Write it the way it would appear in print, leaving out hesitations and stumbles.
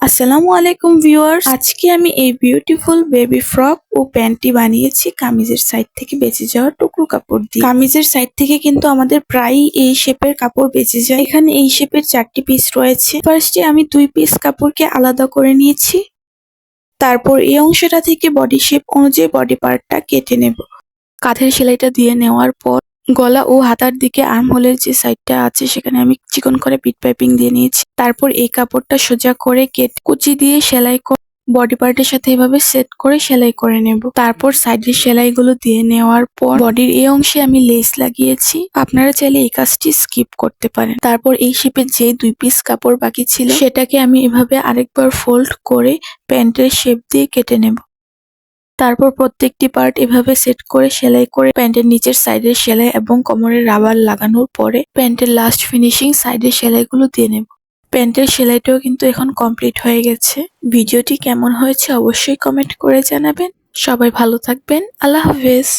আসসালামু আলাইকুম ভিউয়ার্স, আজকে আমি এই বিউটিফুল বেবি ফ্রক ও প্যান্টটি বানিয়েছি কামিজের সাইড থেকে বেঁচে যাওয়া টুকরো কাপড় দিয়ে। কামিজের সাইড থেকে কিন্তু আমাদের প্রায়ই এই শেপের কাপড় বেঁচে যায়। এখানে এই শেপের 4টি পিস রয়েছে। ফার্স্টে আমি 2 পিস কাপড়কে আলাদা করে নিয়েছি। তারপর এই অংশটা থেকে বডি শেপ অনুযায়ী বডি পার্টটা কেটে নেব। কাঁধের সেলাইটা দিয়ে নেওয়ার পর গলা ও হাতার দিকে আর্ম হোলের যে সাইডটা আছে সেখানে আমি চিকন করে বিট পাইপিং দিয়ে নিয়েছি। তারপর এই কাপড়টা সোজা করে কুচি দিয়ে সেলাই করে বডি পার্টের সাথে এভাবে সেট করে সেলাই করে নেব। তারপর সাইডের সেলাইগুলো দিয়ে নেওয়ার পর বডির এই অংশে আমি লেস লাগিয়েছি। আপনারা চাইলে এই কাজটি স্কিপ করতে পারেন। তারপর এই শেপের যে 2 পিস কাপড় বাকি ছিল সেটাকে আমি এভাবে আরেকবার ফোল্ড করে প্যান্টের শেপ দিয়ে কেটে নেব। তারপর প্রত্যেকটি পার্ট এভাবে সেট করে সেলাই করে প্যান্টের নিচের সাইডের সেলাই এবং কোমরের রাবার লাগানোর পরে প্যান্টের লাস্ট ফিনিশিং সাইডের সেলাইগুলো দিয়ে নেব। প্যান্টের সেলাইটাও কিন্তু এখন কমপ্লিট হয়ে গেছে। ভিডিওটি কেমন হয়েছে অবশ্যই কমেন্ট করে জানাবেন। সবাই ভালো থাকবেন। আল্লাহ হাফেজ।